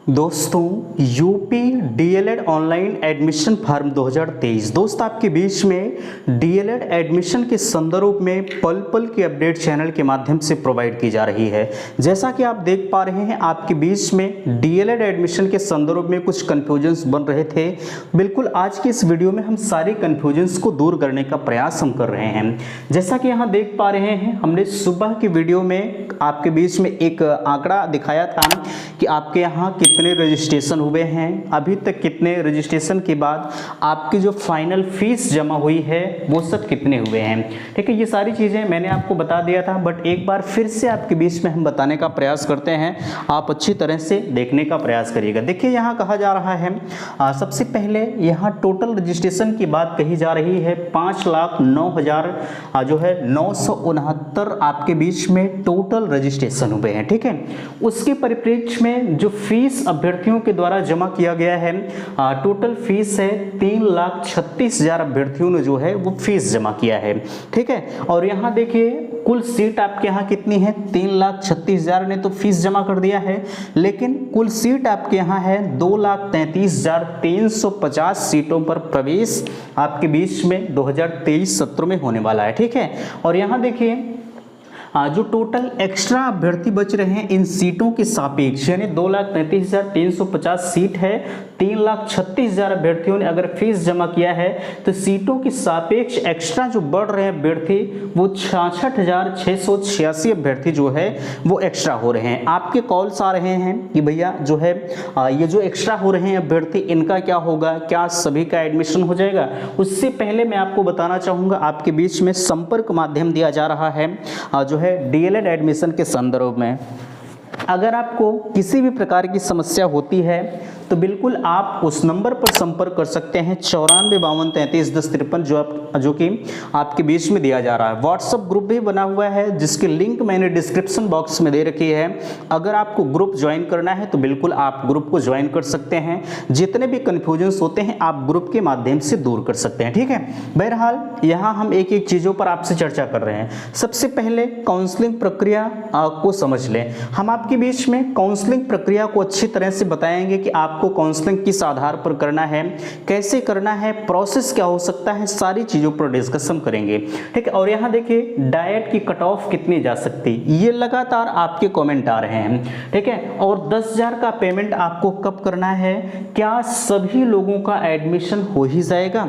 दोस्तों UP DElEd online admission form 2023 दोस्त आपके बीच में डीएलएड एडमिशन के संदर्भ में पल पल की अपडेट चैनल के माध्यम से प्रोवाइड की जा रही है। जैसा कि आप देख पा रहे हैं आपके बीच में डीएलएड एडमिशन के संदर्भ में कुछ कन्फ्यूजन्स बन रहे थे। बिल्कुल आज की इस वीडियो में हम सारे कन्फ्यूजन्स को दूर करने का प्रयास हम कर रहे हैं। जैसा कि यहाँ देख पा रहे हैं हमने सुबह की वीडियो में आपके बीच में एक आंकड़ा दिखाया था कि आपके यहाँ कितने रजिस्ट्रेशन हुए हैं, अभी तक कितने रजिस्ट्रेशन के बाद आपकी जो फाइनल फीस जमा हुई है वो सब कितने हुए हैं। ठीक है, ये सारी चीज़ें मैंने आपको बता दिया था, बट एक बार फिर से आपके बीच में हम बताने का प्रयास करते हैं। आप अच्छी तरह से देखने का प्रयास करिएगा। देखिए यहाँ कहा जा रहा है सबसे पहले यहाँ टोटल रजिस्ट्रेशन की बात कही जा रही है 5,09,000 जो है 969 आपके बीच में टोटल रजिस्ट्रेशन हुए हैं। ठीक है, उसके परिप्रेक्ष्य में जो फीस अभ्यर्थियों के द्वारा जमा किया गया है टोटल फीस है 3,36,000 अभ्यर्थियों ने जो है वो फीस जमा किया है। ठीक है, और यहाँ देखिए कुल सीट आपके यहाँ कितनी है, 3,36,000 ने तो फीस जमा कर दिया है, लेकिन कुल सीट आपके यहाँ है 2,33,350 सीटों पर प्रवेश आपके बीच में 2023 सत्र में होने वाला है। ठीक है, और यहाँ देखिए जो टोटल एक्स्ट्रा अभ्यर्थी बच रहे हैं इन सीटों के सापेक्ष, यानी 2,33,350 सीट है, 3,36,000 अभ्यर्थियों ने अगर फीस जमा किया है तो सीटों के सापेक्ष एक्स्ट्रा जो बढ़ रहे हैं अभ्यर्थी वो 66,686 अभ्यर्थी जो है वो एक्स्ट्रा हो रहे हैं। आपके कॉल्स आ रहे हैं कि भैया जो है ये जो एक्स्ट्रा हो रहे हैं अभ्यर्थी इनका क्या होगा, क्या सभी का एडमिशन हो जाएगा। उससे पहले मैं आपको बताना चाहूँगा आपके बीच में संपर्क माध्यम दिया जा रहा है जो है डीएलएड एडमिशन के संदर्भ में। अगर आपको किसी भी प्रकार की समस्या होती है तो बिल्कुल आप उस नंबर पर संपर्क कर सकते हैं 9452331053 जो कि आपके बीच में दिया जा रहा है। व्हाट्सएप ग्रुप भी बना हुआ है जिसकी लिंक मैंने डिस्क्रिप्शन बॉक्स में दे रखी है। अगर आपको ग्रुप ज्वाइन करना है तो बिल्कुल आप ग्रुप को ज्वाइन कर सकते हैं। जितने भी कन्फ्यूजन्स होते हैं आप ग्रुप के माध्यम से दूर कर सकते हैं। ठीक है, बहरहाल यहाँ हम एक एक चीज़ों पर आपसे चर्चा कर रहे हैं। सबसे पहले काउंसलिंग प्रक्रिया को समझ लें। हम आपके बीच में काउंसलिंग प्रक्रिया को अच्छी तरह से बताएंगे कि आपको काउंसलिंग किस आधार पर करना है, कैसे करना है, प्रोसेस क्या हो सकता है, सारी चीज़ों पर डिस्कशन करेंगे। ठीक है, और यहाँ देखिए डाइट की कट ऑफ कितनी जा सकती, ये लगातार आपके कमेंट आ रहे हैं। ठीक है, और 10,000 का पेमेंट आपको कब करना है, क्या सभी लोगों का एडमिशन हो ही जाएगा।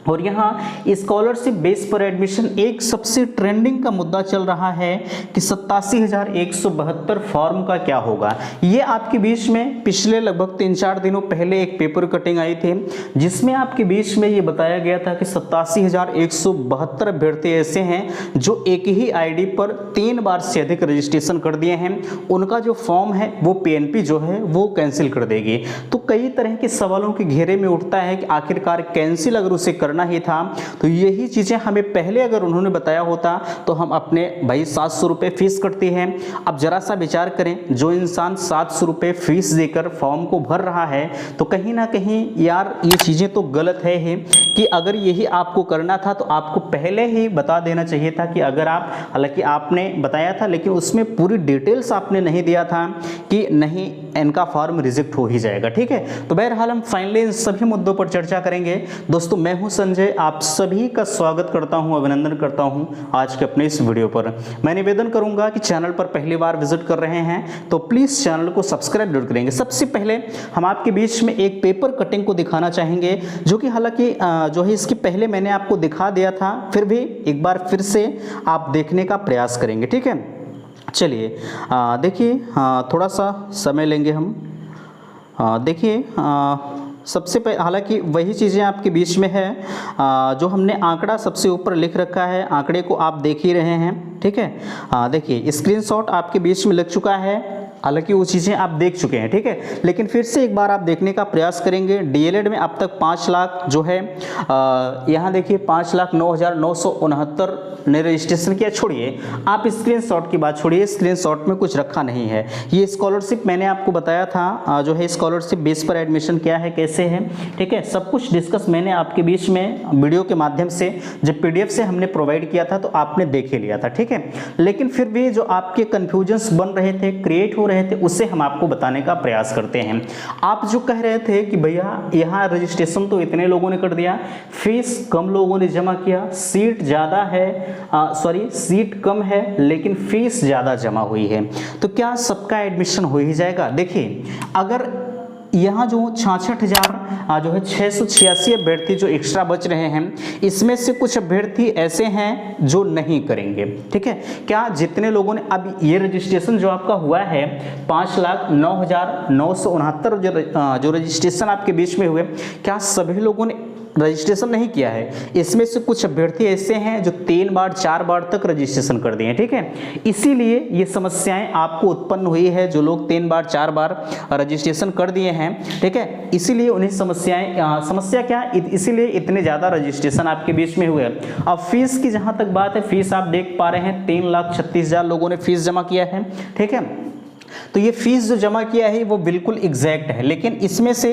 और यहाँ स्कॉलरशिप बेस पर एडमिशन एक सबसे ट्रेंडिंग का मुद्दा चल रहा है कि 87,172 फॉर्म का क्या होगा। ये आपके बीच में पिछले लगभग 3-4 दिनों पहले एक पेपर कटिंग आई थी जिसमें आपके बीच में ये बताया गया था कि 87,172 अभ्यर्थी ऐसे हैं जो एक ही आईडी पर 3 बार से अधिक रजिस्ट्रेशन कर दिए हैं। उनका जो फॉर्म है वो पीएनपी जो है वो कैंसिल कर देगी। तो कई तरह के सवालों के घेरे में उठता है कि आखिरकार कैंसिल अगर उसे करना ही था तो यही चीजें हमें पहले अगर उन्होंने बताया होता तो हम अपने भाई 700 रुपये फीस कटती है। अब जरा सा विचार करें, जो इंसान 700 रुपये फीस देकर फॉर्म को भर रहा है तो कहीं ना कहीं यार ये चीजें तो गलत है ही कि अगर यही आपको करना था तो आपको पहले ही बता देना चाहिए था कि अगर आप, हालांकि आपने बताया था लेकिन उसमें पूरी डिटेल्स आपने नहीं दिया था कि नहीं इनका फॉर्म रिजेक्ट हो ही जाएगा। ठीक है, तो बहरहाल हम फाइनली इन सभी मुद्दों पर चर्चा करेंगे। दोस्तों मैं हूं संजय, आप सभी का स्वागत करता हूं, अभिनंदन करता हूं आज के अपने इस वीडियो पर। मैं निवेदन करूंगा कि चैनल पर पहली बार विजिट कर रहे हैं तो प्लीज़ चैनल को सब्सक्राइब जरूर करेंगे। सबसे पहले हम आपके बीच में एक पेपर कटिंग को दिखाना चाहेंगे जो कि हालांकि जो है इसके पहले मैंने आपको दिखा दिया था, फिर भी एक बार फिर से आप देखने का प्रयास करेंगे। ठीक है, चलिए देखिए थोड़ा सा समय लेंगे हम। देखिए सबसे पहले हालांकि वही चीज़ें आपके बीच में है जो हमने आंकड़ा सबसे ऊपर लिख रखा है, आंकड़े को आप देख ही रहे हैं। ठीक है, देखिए स्क्रीनशॉट आपके बीच में लग चुका है, हालांकि वो चीज़ें आप देख चुके हैं। ठीक है, लेकिन फिर से एक बार आप देखने का प्रयास करेंगे। डीएलएड में अब तक 5 लाख जो है यहाँ देखिए 5,09,969 ने रजिस्ट्रेशन किया। छोड़िए आप स्क्रीनशॉट की बात छोड़िए, स्क्रीनशॉट में कुछ रखा नहीं है। ये स्कॉलरशिप मैंने आपको बताया था जो है स्कॉलरशिप बेस पर एडमिशन क्या है, कैसे है। ठीक है, सब कुछ डिस्कस मैंने आपके बीच में वीडियो के माध्यम से जब पीडीएफ से हमने प्रोवाइड किया था तो आपने देख ही लिया था। ठीक है, लेकिन फिर भी जो आपके कन्फ्यूजन्स बन रहे थे, क्रिएट हो रहे थे उसे हम आपको बताने का प्रयास करते हैं। आप जो कह रहे थे कि भैया यहाँ रजिस्ट्रेशन तो इतने लोगों ने कर दिया, फीस कम लोगों ने जमा किया, सीट ज़्यादा है, सीट कम है लेकिन फीस ज़्यादा जमा हुई है, तो क्या सबका एडमिशन हो ही जाएगा? देखिए, अगर यहाँ जो 66,000 जो है 686 अभ्यर्थी जो एक्स्ट्रा बच रहे हैं, इसमें से कुछ अभ्यर्थी ऐसे हैं जो नहीं करेंगे, ठीक है। क्या जितने लोगों ने अब ये रजिस्ट्रेशन जो आपका हुआ है 5,09,969 जो रजिस्ट्रेशन आपके बीच में हुए, क्या सभी लोगों ने रजिस्ट्रेशन नहीं किया है? इसमें से कुछ अभ्यर्थी ऐसे हैं जो 3 बार 4 बार तक रजिस्ट्रेशन कर दिए हैं, ठीक है। इसीलिए ये समस्याएं आपको उत्पन्न हुई है, जो लोग 3 बार 4 बार रजिस्ट्रेशन कर दिए हैं, ठीक है, इसीलिए उन्हें समस्या क्या, इसीलिए इतने ज़्यादा रजिस्ट्रेशन आपके बीच में हुए। अब फीस की जहाँ तक बात है, फीस आप देख पा रहे हैं 3,36,000 लोगों ने फीस जमा किया है, ठीक है। तो ये फीस जो जमा किया है वो बिल्कुल एग्जैक्ट है, लेकिन इसमें से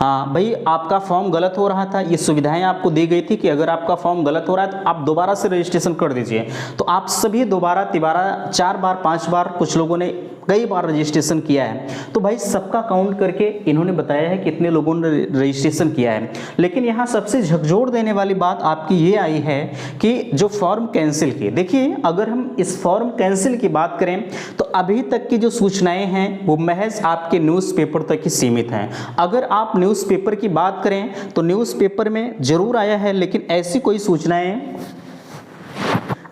भाई आपका फॉर्म गलत हो रहा था, ये सुविधाएं आपको दी गई थी कि अगर आपका फॉर्म गलत हो रहा है तो आप दोबारा से रजिस्ट्रेशन कर दीजिए। तो आप सभी दोबारा तिबारा 4 बार 5 बार, कुछ लोगों ने कई बार रजिस्ट्रेशन किया है, तो भाई सबका काउंट करके इन्होंने बताया है कितने लोगों ने रजिस्ट्रेशन किया है। लेकिन यहाँ सबसे झकझोर देने वाली बात आपकी ये आई है कि जो फॉर्म कैंसिल किए, देखिए अगर हम इस फॉर्म कैंसिल की बात करें तो अभी तक की जो सूचनाएं हैं वो महज आपके न्यूज़पेपर तक ही सीमित हैं। अगर आप न्यूज़पेपर की बात करें तो न्यूज़पेपर में जरूर आया है, लेकिन ऐसी कोई सूचनाएं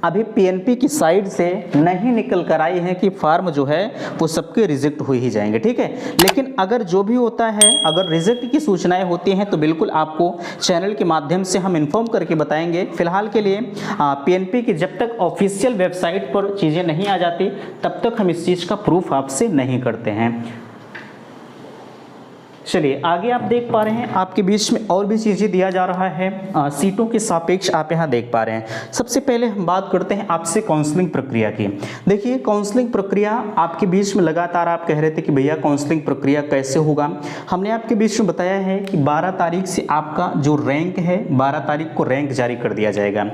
अभी पीएनपी की साइड से नहीं निकल कर आई हैं कि फार्म जो है वो सबके रिजेक्ट हो ही जाएंगे, ठीक है। लेकिन अगर जो भी होता है, अगर रिजेक्ट की सूचनाएं होती हैं तो बिल्कुल आपको चैनल के माध्यम से हम इन्फॉर्म करके बताएंगे। फिलहाल के लिए पीएनपी की जब तक ऑफिशियल वेबसाइट पर चीज़ें नहीं आ जाती तब तक हम इस चीज़ का प्रूफ आपसे नहीं करते हैं। चलिए आगे आप देख पा रहे हैं आपके बीच में और भी चीज़ें दिया जा रहा है, सीटों के सापेक्ष आप यहाँ देख पा रहे हैं। सबसे पहले हम बात करते हैं आपसे काउंसलिंग प्रक्रिया की। देखिए काउंसलिंग प्रक्रिया आपके बीच में लगातार आप कह रहे थे कि भैया काउंसलिंग प्रक्रिया कैसे होगा। हमने आपके बीच में बताया है कि 12 तारीख से आपका जो रैंक है, 12 तारीख को रैंक जारी कर दिया जाएगा।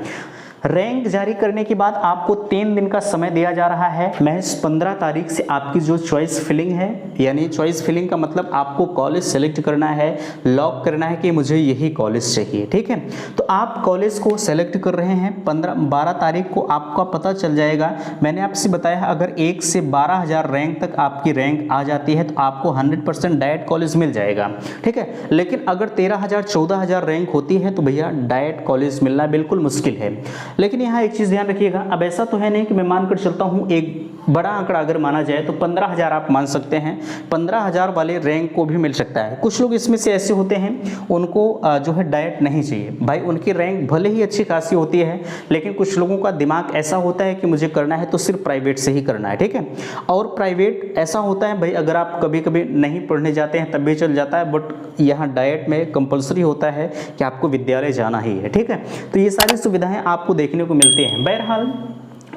रैंक जारी करने के बाद आपको 3 दिन का समय दिया जा रहा है। महज 15 तारीख से आपकी जो चॉइस फिलिंग है, यानी चॉइस फिलिंग का मतलब आपको कॉलेज सेलेक्ट करना है, लॉक करना है कि मुझे यही कॉलेज चाहिए, ठीक है। तो आप कॉलेज को सेलेक्ट कर रहे हैं। 12 तारीख को आपका पता चल जाएगा। मैंने आपसे बताया अगर 1 से 12,000 रैंक तक आपकी रैंक आ जाती है तो आपको 100% डाइट कॉलेज मिल जाएगा, ठीक है। लेकिन अगर 13,000 14,000 रैंक होती है तो भैया डाइट कॉलेज मिलना बिल्कुल मुश्किल है। लेकिन यहाँ एक चीज़ ध्यान रखिएगा, अब ऐसा तो है नहीं कि मैं मानकर चलता हूँ, एक बड़ा आंकड़ा अगर माना जाए तो 15,000 आप मान सकते हैं। 15,000 वाले रैंक को भी मिल सकता है। कुछ लोग इसमें से ऐसे होते हैं उनको जो है डाइट नहीं चाहिए, भाई उनकी रैंक भले ही अच्छी खासी होती है, लेकिन कुछ लोगों का दिमाग ऐसा होता है कि मुझे करना है तो सिर्फ प्राइवेट से ही करना है, ठीक है। और प्राइवेट ऐसा होता है भाई अगर आप कभी कभी नहीं पढ़ने जाते हैं तब भी चल जाता है, बट यहाँ डाइट में कंपलसरी होता है कि आपको विद्यालय जाना ही है, ठीक है। तो ये सारी सुविधाएं आपको देखने को मिलती हैं। बहरहाल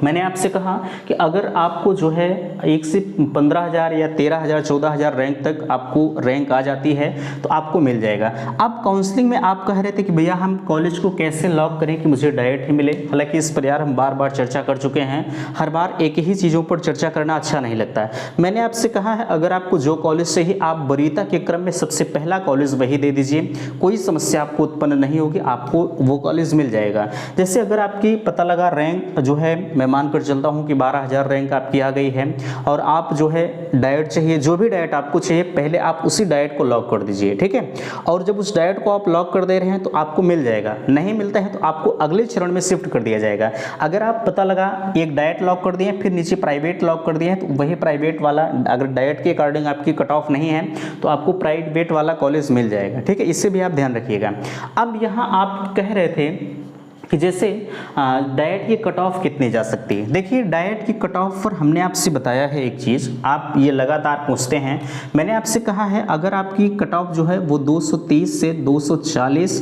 मैंने आपसे कहा कि अगर आपको जो है 1 से 15,000 या 13,000 14,000 रैंक तक आपको रैंक आ जाती है तो आपको मिल जाएगा। अब काउंसलिंग में आप कह रहे थे कि भैया हम कॉलेज को कैसे लॉक करें कि मुझे डाइट ही मिले। हालांकि इस पर यार हम बार बार चर्चा कर चुके हैं, हर बार एक ही चीज़ों पर चर्चा करना अच्छा नहीं लगता है। मैंने आपसे कहा है अगर आपको जो कॉलेज चाहिए आप वरीयता के क्रम में सबसे पहला कॉलेज वही दे दीजिए, कोई समस्या आपको उत्पन्न नहीं होगी, आपको वो कॉलेज मिल जाएगा। जैसे अगर आपकी पता लगा रैंक जो है, मैं मानकर चलता हूं कि 12,000 रैंक आपकी आ गई है और आप जो है डाइट चाहिए, जो भी डाइट आपको चाहिए पहले आप उसी डाइट को लॉक कर दीजिए, ठीक है। और जब उस डाइट को आप लॉक कर दे रहे हैं तो आपको मिल जाएगा, नहीं मिलता है तो आपको अगले चरण में शिफ्ट कर दिया जाएगा। अगर आप पता लगा एक डाइट लॉक कर दिए फिर नीचे प्राइवेट लॉक कर दिए तो वही प्राइवेट वाला, अगर डाइट के अकॉर्डिंग आपकी कट ऑफ नहीं है तो आपको प्राइवेट वाला कॉलेज मिल जाएगा, ठीक है। इससे भी आप ध्यान रखिएगा। अब यहाँ आप कह रहे थे कि जैसे डाइट की कट ऑफ कितनी जा सकती है। देखिए डाइट की कट ऑफ पर हमने आपसे बताया है एक चीज़, आप ये लगातार पूछते हैं। मैंने आपसे कहा है अगर आपकी कट ऑफ जो है वो 230 से 240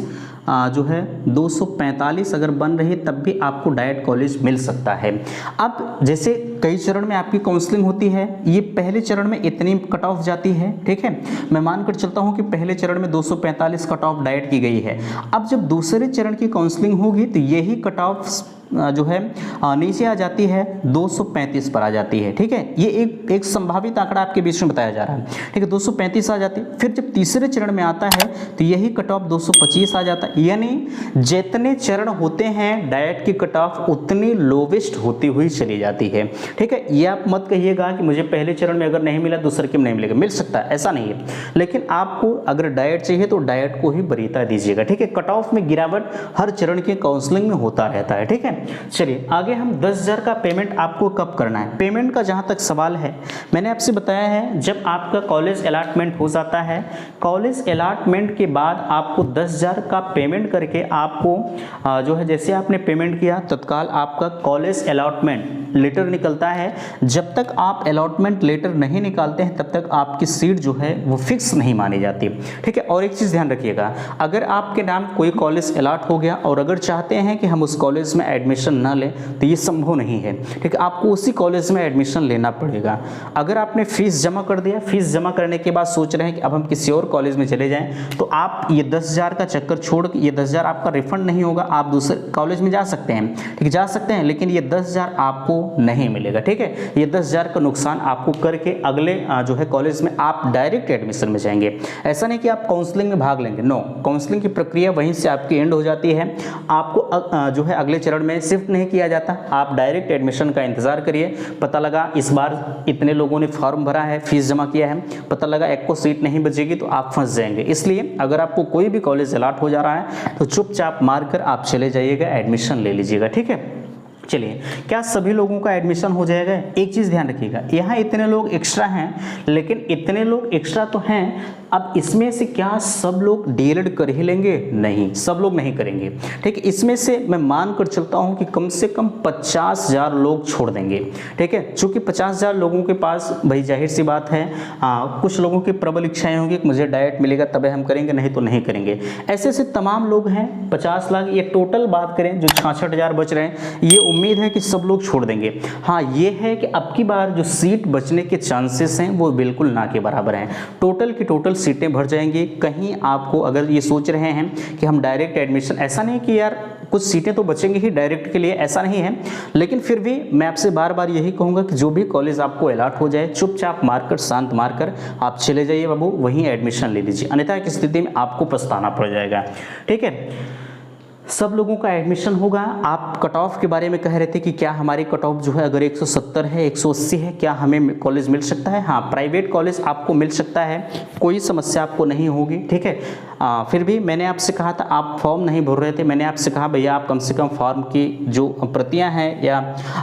जो है 245 अगर बन रही तब भी आपको डाइट कॉलेज मिल सकता है। अब जैसे कई चरण में आपकी काउंसलिंग होती है, ये पहले चरण में इतनी कट ऑफ जाती है, ठीक है। मैं मानकर चलता हूँ कि पहले चरण में 245 कट ऑफ डाइट की गई है। अब जब दूसरे चरण की काउंसलिंग होगी तो यही कट ऑफ जो है नीचे आ जाती है 235 पर आ जाती है। ठीक है, ये एक संभावित आंकड़ा आपके बीच में बताया जा रहा है। ठीक है, 235 आ जाती है। फिर जब तीसरे चरण में आता है तो यही कट ऑफ 225 आ जाता है। यानी जितने चरण होते हैं डाइट की कट ऑफ उतनी लोवेस्ट होती हुई चली जाती है। ठीक है, ये आप मत कहिएगा कि मुझे पहले चरण में अगर नहीं मिला दूसरे के में नहीं मिलेगा, मिल सकता है, ऐसा नहीं है। लेकिन आपको अगर डाइट चाहिए तो डाइट को ही वरीयता दीजिएगा। ठीक है, कट ऑफ में गिरावट हर चरण के काउंसलिंग में होता रहता है। ठीक है, चलिए आगे हम 10,000 का पेमेंट आपको कब करना है। पेमेंट का जहां तक सवाल है, मैंने आपसे बताया है जब आपका कॉलेज अलॉटमेंट हो जाता है, कॉलेज अलॉटमेंट के बाद आपको 10,000 का पेमेंट करके आपको जो है जैसे आपने पेमेंट किया तत्काल आपका कॉलेज अलॉटमेंट लेटर निकलता है। जब तक आप अलॉटमेंट लेटर नहीं निकालते हैं तब तक आपकी सीट जो है वो फिक्स नहीं मानी जाती। ठीक है, और एक चीज़ ध्यान रखिएगा, अगर आपके नाम कोई कॉलेज अलॉट हो गया और अगर चाहते हैं कि हम उस कॉलेज में एडमिशन ना लें तो ये संभव नहीं है। ठीक है, आपको उसी कॉलेज में एडमिशन लेना पड़ेगा। अगर आपने फीस जमा कर दिया, फीस जमा करने के बाद सोच रहे हैं कि अब हम किसी और कॉलेज में चले जाएं, तो आप ये 10,000 का चक्कर छोड़ के, ये 10,000 आपका रिफंड नहीं होगा, आप दूसरे कॉलेज में जा सकते हैं। ठीक है, जा सकते हैं, लेकिन ये 10,000 आपको नहीं मिलेगा। ठीक है, ये 10,000 का नुकसान आपको करके अगले जो है कॉलेज में आप डायरेक्ट एडमिशन में जाएंगे। ऐसा नहीं कि आप काउंसलिंग में भाग लेंगे, नो, काउंसलिंग की प्रक्रिया वहीं से आपकी एंड हो जाती है। आपको जो है अगले चरण में शिफ्ट नहीं किया जाता, आप डायरेक्ट एडमिशन का इंतजार करिए। पता लगा इस बार इतने लोगों ने फॉर्म भरा है, फीस जमा किया है, पता लगा एक को सीट नहीं बचेगी तो आप फंस जाएंगे। इसलिए अगर आपको कोई भी कॉलेज अलॉट हो जा रहा है तो चुपचाप मारकर आप चले जाइएगा, एडमिशन ले लीजिएगा। ठीक है, चलिए, क्या सभी लोगों का एडमिशन हो जाएगा? एक चीज़ ध्यान रखिएगा, यहाँ इतने लोग एक्स्ट्रा हैं, लेकिन इतने लोग एक्स्ट्रा तो हैं, अब इसमें से क्या सब लोग डीएलएड कर ही लेंगे? नहीं, सब लोग नहीं करेंगे। ठीक है, इसमें से मैं मान कर चलता हूँ कि कम से कम 50,000 लोग छोड़ देंगे। ठीक है, चूँकि 50,000 लोगों के पास भाई जाहिर सी बात है कुछ लोगों की प्रबल इच्छाएँ होंगी कि मुझे डाइट मिलेगा तभी हम करेंगे, नहीं तो नहीं करेंगे। ऐसे ऐसे तमाम लोग हैं, 50 लाख, ये टोटल बात करें जो 66,000 बच रहे हैं, ये उम्मीद है कि सब लोग छोड़ देंगे। हाँ, ये है कि अब की बार जो सीट बचने के चांसेस हैं वो बिल्कुल ना के बराबर हैं। टोटल की टोटल सीटें भर जाएंगी। कहीं आपको अगर ये सोच रहे हैं कि हम डायरेक्ट एडमिशन, ऐसा नहीं कि यार कुछ सीटें तो बचेंगी ही डायरेक्ट के लिए, ऐसा नहीं है, लेकिन फिर भी मैं आपसे बार बार यही कहूँगा कि जो भी कॉलेज आपको अलॉट हो जाए चुपचाप मारकर, शांत मारकर आप चले जाइए बाबू, वहीं एडमिशन ले लीजिए, अन्यथा की स्थिति में आपको पछताना पड़ जाएगा। ठीक है, सब लोगों का एडमिशन होगा। आप कट ऑफ के बारे में कह रहे थे कि क्या हमारी कट ऑफ जो है अगर 170 है, 180 है, क्या हमें कॉलेज मिल सकता है? हाँ, प्राइवेट कॉलेज आपको मिल सकता है, कोई समस्या आपको नहीं होगी। ठीक है, फिर भी मैंने आपसे कहा था, आप फॉर्म नहीं भर रहे थे, मैंने आपसे कहा भैया आप कम से कम फॉर्म की जो प्रतियाँ हैं या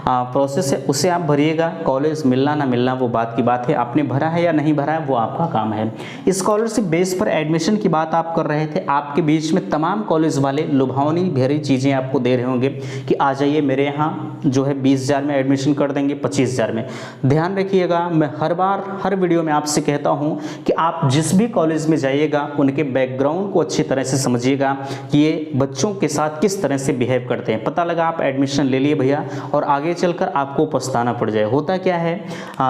प्रोसेस है उसे आप भरिएगा। कॉलेज मिलना ना मिलना वो बात की बात है, आपने भरा है या नहीं भरा है वो आपका काम है। स्कॉलरशिप बेस पर एडमिशन की बात आप कर रहे थे, आपके बीच में तमाम कॉलेज वाले लुभावनी भरी चीज़ें आपको दे रहे होंगे कि आ जाइए मेरे यहाँ जो है 20,000 में एडमिशन कर देंगे, 25,000 में। ध्यान रखिएगा, मैं हर बार हर वीडियो में आपसे कहता हूँ कि आप जिस भी कॉलेज में जाइएगा उनके बैकग्राउंड को अच्छी तरह से समझिएगा कि ये बच्चों के साथ किस तरह से बिहेव करते हैं। पता लगा आप एडमिशन ले लिए भैया और आगे चलकर आपको पछताना पड़ जाए। होता क्या है,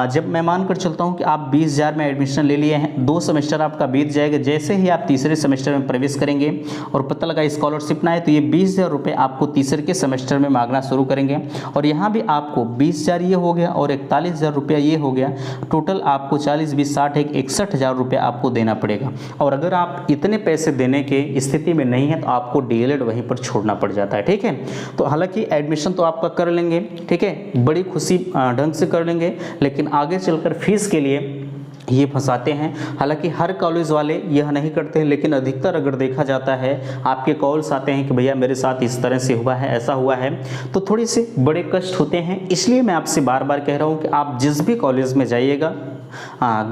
जब मैं मान कर चलता हूँ कि आप 20,000 में एडमिशन ले लिए हैं, 2 सेमेस्टर आपका बीत जाएगा, जैसे ही आप तीसरे सेमेस्टर में प्रवेश करेंगे और पता लगा स्कॉलरशिप ना आए तो ये 20,000 रुपये आपको तीसरे के सेमेस्टर में मांगना शुरू करेंगे। और यहाँ भी आपको 20,000 ये हो गया और 41,000 रुपया ये हो गया, टोटल आपको 40, 20, 60, 61,000 रुपये आपको देना पड़ेगा। और अगर आप इतने पैसे देने के स्थिति में नहीं है तो आपको डीएलएड वहीं पर छोड़ना पड़ जाता है। ठीक है, तो हालांकि एडमिशन तो आपका कर लेंगे, ठीक है, बड़ी खुशी ढंग से कर लेंगे, लेकिन आगे चलकर फीस के लिए ये फंसाते हैं। हालांकि हर कॉलेज वाले यह नहीं करते हैं, लेकिन अधिकतर अगर देखा जाता है आपके कॉल्स आते हैं कि भैया मेरे साथ इस तरह से हुआ है, ऐसा हुआ है, तो थोड़े से बड़े कष्ट होते हैं। इसलिए मैं आपसे बार बार कह रहा हूँ कि आप जिस भी कॉलेज में जाइएगा,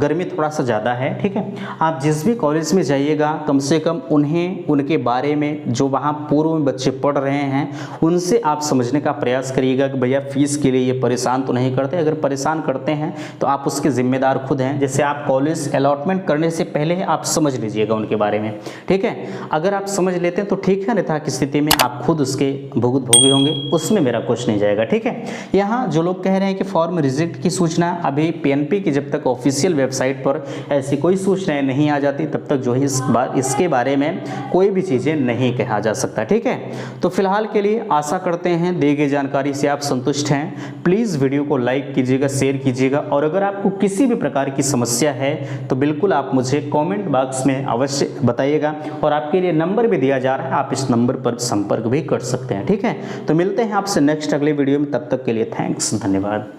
गर्मी थोड़ा सा ज़्यादा है, ठीक है, आप जिस भी कॉलेज में जाइएगा कम से कम उन्हें उनके बारे में जो वहाँ पूर्व में बच्चे पढ़ रहे हैं उनसे आप समझने का प्रयास करिएगा कि भैया फीस के लिए ये परेशान तो नहीं करते। अगर परेशान करते हैं तो आप उसके जिम्मेदार खुद हैं। जैसे आप कॉलेज अलॉटमेंट करने से पहले आप समझ लीजिएगा उनके बारे में, ठीक है। अगर आप समझ लेते हैं तो ठीक है, अन्यथा की स्थिति में आप खुद उसके भोगी होंगे, उसमें मेरा कुछ नहीं जाएगा, ठीक है। यहाँ जो लोग कह रहे हैं कि फॉर्म रिजेक्ट की सूचना, अभी पीएनपी की जब तक ऑफिशियल वेबसाइट पर ऐसी कोई सूचनाएं नहीं आ जाती तब तक जो है इसके बारे में कोई भी चीज़ें नहीं कहा जा सकता, ठीक है। तो फिलहाल के लिए आशा करते हैं दी गई जानकारी से आप संतुष्ट हैं। प्लीज़ वीडियो को लाइक कीजिएगा, शेयर कीजिएगा, और अगर आपको किसी भी प्रकार की समस्या है तो बिल्कुल आप मुझे कमेंट बॉक्स में अवश्य बताइएगा, और आपके लिए नंबर भी दिया जा रहा है, आप इस नंबर पर संपर्क भी कर सकते हैं, ठीक है। तो मिलते हैं आपसे नेक्स्ट अगले वीडियो में, तब तक के लिए थैंक्स, धन्यवाद।